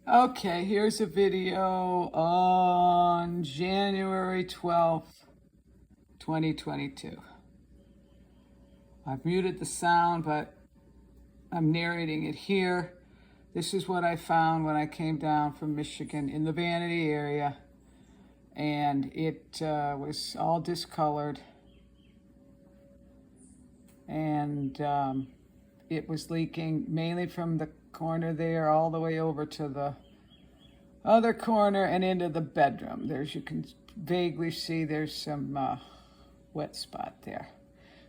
Okay, here's a video on January 12th, 2022. I've muted the sound, but I'm narrating it here. This is what I found when I came down from Michigan in the Vanity area, and it was all discolored, and it was leaking mainly from the corner there all the way over to the other corner and into the bedroom. You can vaguely see there's some wet spot there.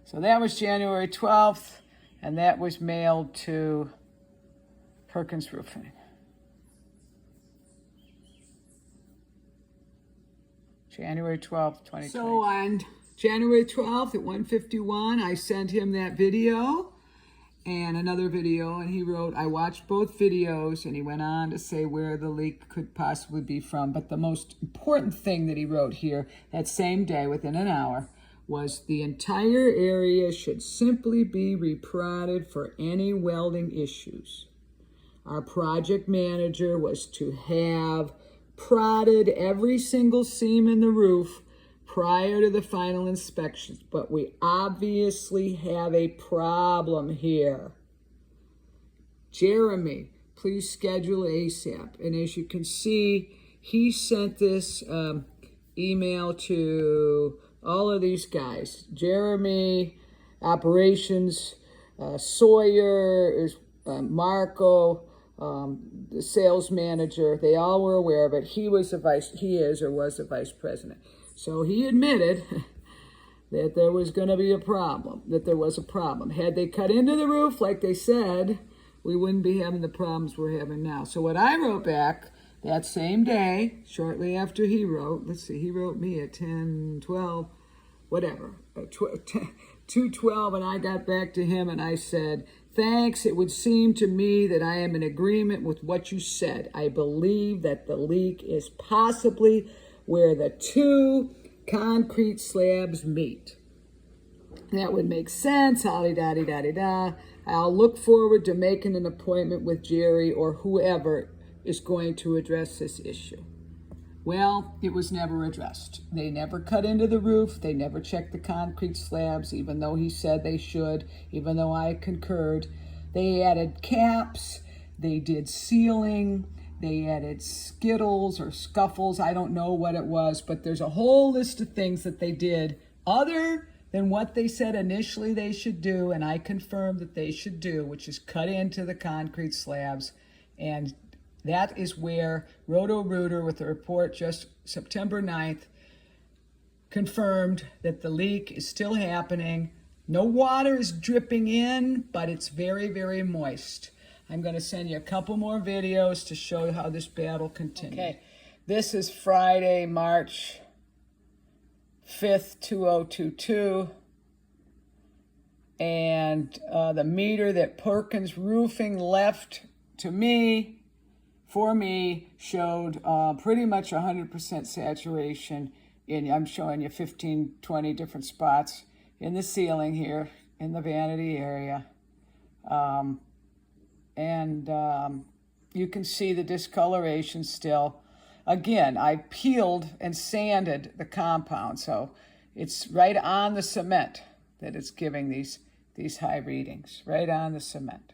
So that was January 12th, and that was mailed to Perkins Roofing. January 12th, 2020. So on January 12th at 1:51, I sent him that video and another video, and he wrote, I watched both videos, and he went on to say where the leak could possibly be from. But the most important thing that he wrote here that same day, within an hour, was the entire area should simply be reprodded for any welding issues. Our project manager was to have prodded every single seam in the roof prior to the final inspections, but we obviously have a problem here. Jeremy, please schedule ASAP. And as you can see, he sent this email to all of these guys. Jeremy, operations, Sawyer, Marco, the sales manager. They all were aware of it. He is or was a vice president. So he admitted that there was going to be a problem, that there was a problem. Had they cut into the roof like they said, we wouldn't be having the problems we're having now. So what I wrote back that same day, shortly after he wrote, he wrote me at 10:12, whatever, 2:12, and I got back to him and I said, thanks, it would seem to me that I am in agreement with what you said. I believe that the leak is possibly where the two concrete slabs meet. That would make sense, holly-dotty-dotty-da. I'll look forward to making an appointment with Jerry or whoever is going to address this issue. Well, it was never addressed. They never cut into the roof. They never checked the concrete slabs, even though he said they should, even though I concurred. They added caps. They did sealing. They added skittles or scuffles. I don't know what it was, but there's a whole list of things that they did other than what they said initially they should do, and I confirmed that they should do, which is cut into the concrete slabs. And that is where Roto-Rooter, with the report just September 9th, confirmed that the leak is still happening. No water is dripping in, but it's very, very moist. I'm going to send you a couple more videos to show you how this battle continues. Okay, this is Friday, March 5th, 2022. And the meter that Perkins Roofing left to me, for me, showed pretty much 100% saturation. I'm showing you 15, 20 different spots in the ceiling here in the vanity area. And you can see the discoloration still. Again, I peeled and sanded the compound, so it's right on the cement that it's giving these high readings, right on the cement.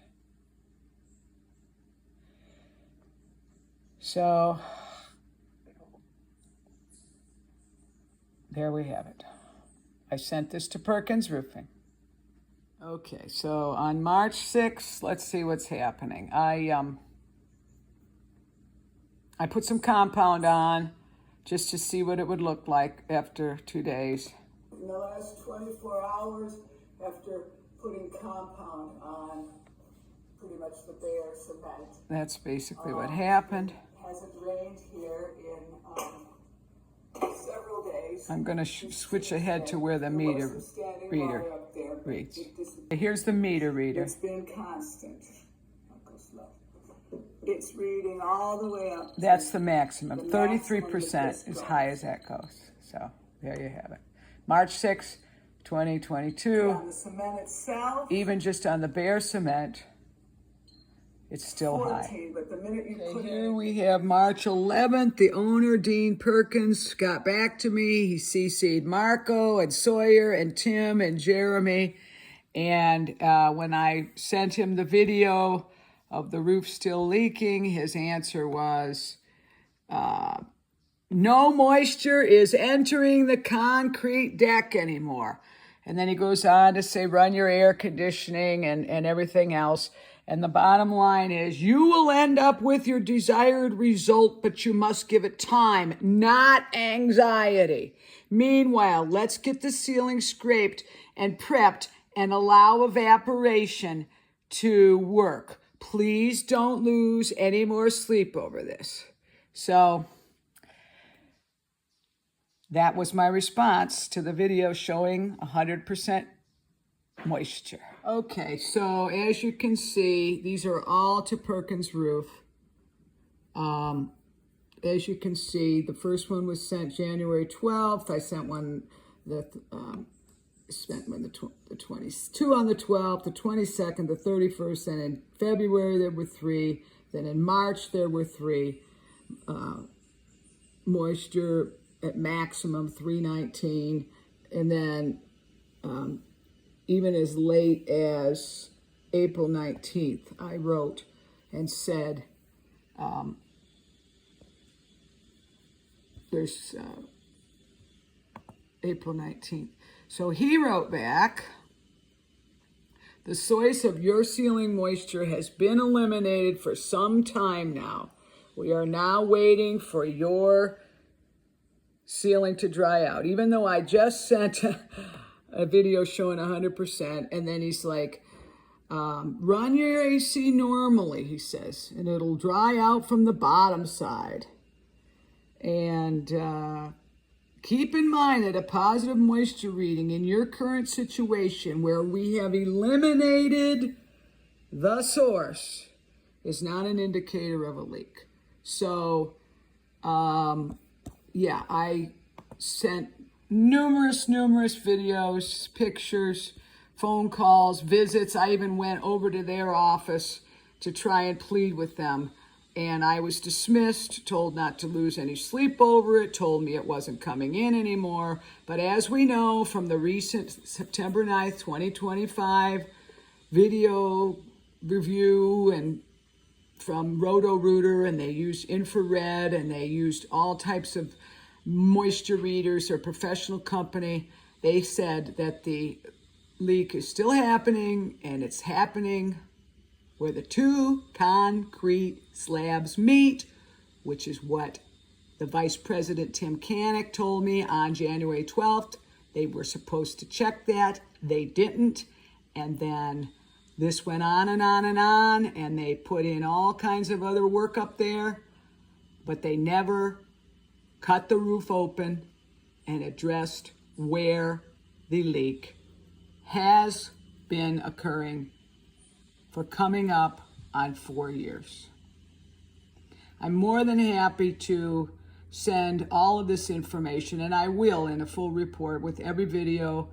So there we have it. I sent this to Perkins Roofing. Okay, so on March 6th, let's see what's happening. I put some compound on just to see what it would look like after 2 days. In the last 24 hours, after putting compound on pretty much the bare cement. That's basically what happened. It hasn't rained here in several days. I'm going to switch ahead to where the meter reader reads. Here's the meter reader. It's been constant. It's reading all the way up. That's the maximum. 33% as high as that goes. So there you have it. March 6th, 2022. On the cement itself, even just on the bare cement, it's still 14, high. but the minute you Okay, put here in, we have March 11th. The owner, Dean Perkins, got back to me. He CC'd Marco and Sawyer and Tim and Jeremy. And when I sent him the video of the roof still leaking, his answer was, no moisture is entering the concrete deck anymore. And then he goes on to say, run your air conditioning and everything else. And the bottom line is, you will end up with your desired result, but you must give it time, not anxiety. Meanwhile, let's get the ceiling scraped and prepped and allow evaporation to work. Please don't lose any more sleep over this. So that was my response to the video showing 100% moisture. Okay, so as you can see, these are all to Perkins Roof. As you can see, the first one was sent January 12th. I sent one that spent when the 22 on the 12th, the 22nd, the 31st, and in February there were 3. Then in March there were 3. Moisture at maximum 319, and then even as late as April 19th, I wrote and said, there's April 19th. So he wrote back, the source of your ceiling moisture has been eliminated for some time now. We are now waiting for your ceiling to dry out. Even though I just sent a video showing 100%, and then he's like, run your AC normally, he says, and it'll dry out from the bottom side. And keep in mind that a positive moisture reading in your current situation where we have eliminated the source is not an indicator of a leak. So, yeah, I sent numerous videos, pictures, phone calls, visits. I even went over to their office to try and plead with them. And I was dismissed, told not to lose any sleep over it, told me it wasn't coming in anymore. But as we know from the recent September 9th, 2025 video review and from Roto-Rooter, and they used infrared and they used all types of moisture readers or professional company, they said that the leak is still happening, and it's happening where the 2 concrete slabs meet, which is what the Vice President Tim Canick told me on January 12th. They were supposed to check that. They didn't. And then this went on and on and on, and they put in all kinds of other work up there, but they never cut the roof open and addressed where the leak has been occurring for coming up on 4 years. I'm more than happy to send all of this information, and I will, in a full report with every video.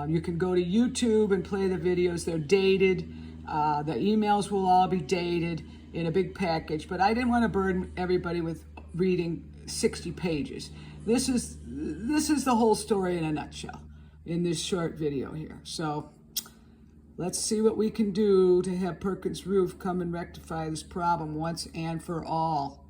You can go to YouTube and play the videos. They're dated. The emails will all be dated in a big package, but I didn't want to burden everybody with reading 60 pages. This is the whole story in a nutshell in this short video here. So let's see what we can do to have Perkins Roof come and rectify this problem once and for all.